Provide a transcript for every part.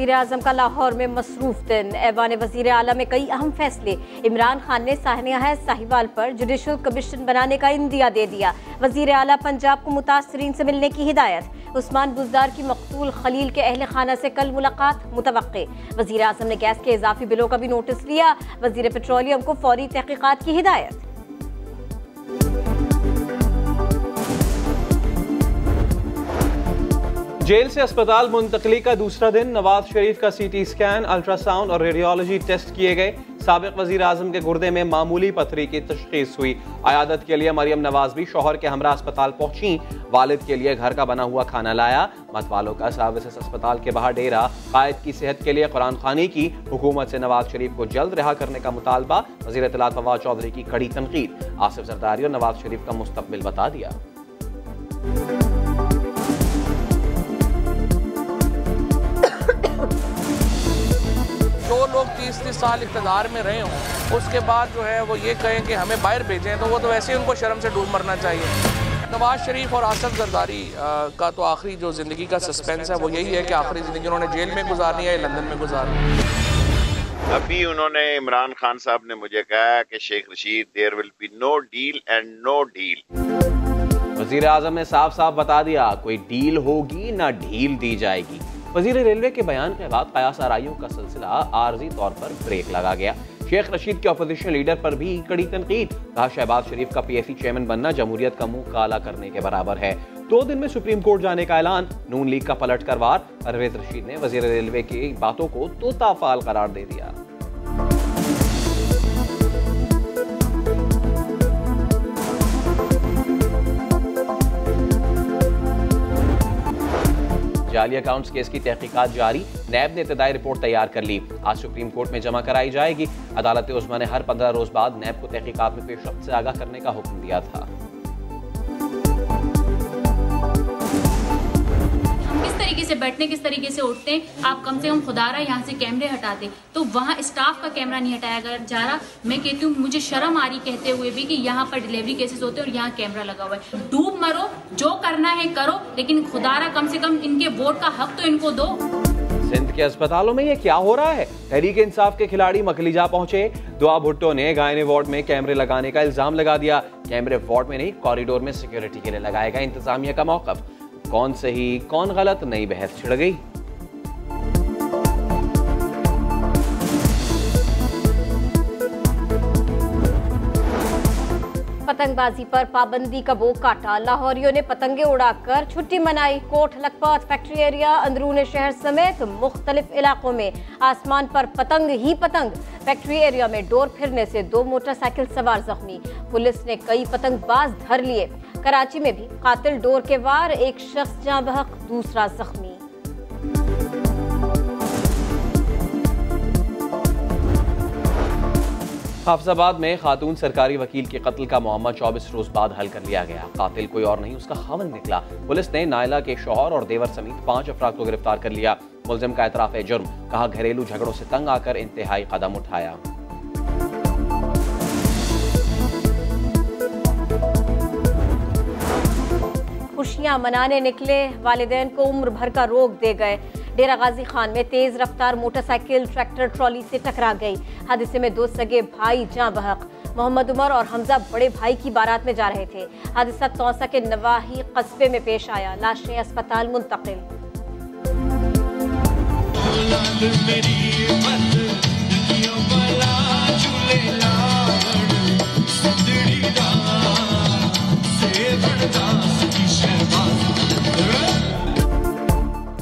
वज़ीर आज़म का लाहौर में मसरूफ दिन। ऐवान वज़ीर आला में कई अहम फैसले। इमरान खान ने साहनिया साहिवाल पर जुडिशल कमीशन बनाने का इंदिया दे दिया। वज़ीर आला पंजाब को मुतासरीन से मिलने की हिदायत। उस्मान बुज़दार की मकतूल खलील के अहल खाना से कल मुलाकात मुतवक्के। वज़ीर आज़म ने गैस के इजाफी बिलों का भी नोटिस लिया। वज़ीर पेट्रोलियम को फौरी तहकीकात की हिदायत। जेल से अस्पताल मुंतकली का दूसरा दिन। नवाज शरीफ का सीटी स्कैन, अल्ट्रासाउंड और रेडियोलॉजी टेस्ट किए गए। साबिक वजीर आजम के गुर्दे में मामूली पथरी की तशखीस हुई। अयादत के लिए मरियम नवाज भी शौहर के हमरा अस्पताल पहुंची। वालिद के लिए घर का बना हुआ खाना लाया। मतवालों का सर्विसेज अस्पताल के बाहर डेरा। कायद की सेहत के लिए कुरान खानी की। हुकूमत से नवाज शरीफ को जल्द रिहा करने का मुतालबा। वजीर इत्तलात फवाद चौधरी की कड़ी तनकीद। आसिफ जरदारी और नवाज शरीफ का मुस्तकबिल बता दिया। जो लोग 30-30 साल इक़्तिदार में रहे हों उसके बाद जो है वो ये कहें कि हमें बाहर भेजें, तो वो तो वैसे ही उनको शर्म से डूब मरना चाहिए। नवाज शरीफ और आसिफ जरदारी का तो आखिरी जो ज़िंदगी का सस्पेंस है वो यही है कि आखिरी ज़िंदगी उन्होंने जेल में गुजारनी है या लंदन में गुजारनी। अभी उन्होंने इमरान खान साहब ने मुझे कहा कि Sheikh Rashid there will be no deal and no deal. वजीर आजम ने साफ साफ बता दिया कोई डील होगी ना ढील दी जाएगी। वजीर रेलवे के बयान के बाद कयास आराइयों का सिलसिला आर्जी तौर पर ब्रेक लगा गया। शेख रशीद के अपोजिशन लीडर पर भी कड़ी तनकीद। कहा शहबाज शरीफ का पीएसी चेयरमैन बनना जमहूरियत का मुंह काला करने के बराबर है। 2 दिन में सुप्रीम कोर्ट जाने का ऐलान। नून लीग का पलट कर वार। परवेज रशीद ने वजीर रेलवे की बातों को तोताफाल करार दे दिया। जाली अकाउंट्स केस की तहकीकात जारी। नैब ने इब्तदाई रिपोर्ट तैयार कर ली। आज सुप्रीम कोर्ट में जमा कराई जाएगी। अदालत उज़्मा ने हर 15 रोज बाद नैब को तहकीकात में पेशरफ्त से आगाह करने का हुक्म दिया था। तरीके से बैठने, किस तरीके से उठते हैं, आप कम से कम खुदारा यहाँ से कैमरे हटाते तो वहाँ स्टाफ का कैमरा नहीं हटाया जा रहा। मैं कहती हूँ मुझे शर्म आ रही कहते हुए भी कि यहाँ पर डिलीवरी केसेस होते हैं और यहाँ कैमरा लगा हुआ है। डूब मरो, जो करना है करो, लेकिन खुदारा कम से कम इनके वोट का हक तो इनको दो। सिंध के अस्पतालों में ये क्या हो रहा है? तहरीक इंसाफ के खिलाड़ी मकलीजा पहुंचे। दुआ भुट्टो ने गायने वार्ड में कैमरे लगाने का इल्जाम लगा दिया। कैमरे वार्ड में नहीं, कॉरिडोर में सिक्योरिटी के लिए लगाएगा इंतजामिया का मौकफ। कौन सही कौन गलत, नई बहस छिड़ गई। पतंगबाजी पर पाबंदी का वो काटा। लाहौरियों ने पतंगे उड़ाकर छुट्टी मनाई। कोट लखपत, फैक्ट्री एरिया, अंदरून शहर समेत मुख्तलिफ इलाकों में आसमान पर पतंग ही पतंग। फैक्ट्री एरिया में डोर फिरने से 2 मोटरसाइकिल सवार जख्मी। पुलिस ने कई पतंगबाज धर लिए। कराची में भी कातिल डोर के वार, एक शख्स जाँ बहक, दूसरा जख्मी। हाफिजाबाद में खातून सरकारी वकील के कत्ल का मामला 24 रोज बाद हल कर लिया गया। कातिल कोई और नहीं, उसका खावंद निकला। पुलिस ने नायला के शौहर और देवर समेत 5 अफराद को गिरफ्तार कर लिया। मुलजिम का एतराफ है जुर्म। कहा घरेलू झगड़ों से तंग आकर इंतहाई कदम उठाया। खुशियां मनाने निकले, वालिदैन को उम्र भर का रोक दे गए। डेरा गाजी खान में तेज रफ्तार मोटरसाइकिल ट्रैक्टर ट्रॉली से टकरा गई। हादसे में 2 सगे भाई जाँ बहक। मोहम्मद उमर और हमजा बड़े भाई की बारात में जा रहे थे। हादसा तौसा के नवाही कस्बे में पेश आया। लाशें अस्पताल मुंतकिल।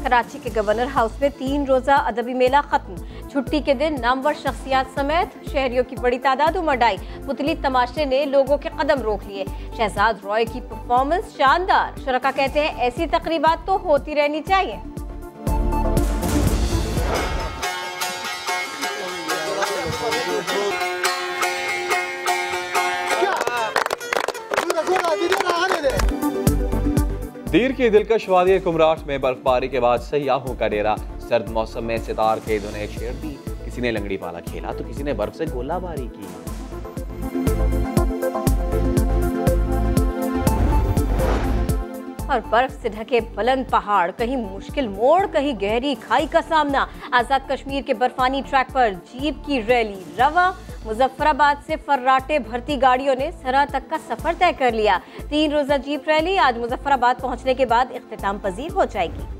कराची के गवर्नर हाउस में 3 रोजा अदबी मेला खत्म। छुट्टी के दिन नामवर शख्सियात समेत शहरियों की बड़ी तादाद उमड़ आई। पुतली तमाशे ने लोगों के कदम रोक लिए। शहजाद रॉय की परफॉर्मेंस शानदार। शुरका कहते हैं ऐसी तकरीबात तो होती रहनी चाहिए। दीर की दिलकश वादी कुमराट में बर्फबारी के बाद सयाहों का डेरा। सर्द मौसम में सितार के धुनें छेड़ दी। किसी ने लंगड़ी पाला खेला तो किसी ने बर्फ से गोलाबारी की। और बर्फ से ढके बुलंद पहाड़, कहीं मुश्किल मोड़, कहीं गहरी खाई का सामना। आजाद कश्मीर के बर्फानी ट्रैक पर जीप की रैली रवा। मुजफ्फराबाद से फर्राटे भर्ती गाड़ियों ने सरहद तक का सफर तय कर लिया। 3 रोजा जीप रैली आज मुजफ्फराबाद पहुंचने के बाद इख्तिताम पजीर हो जाएगी।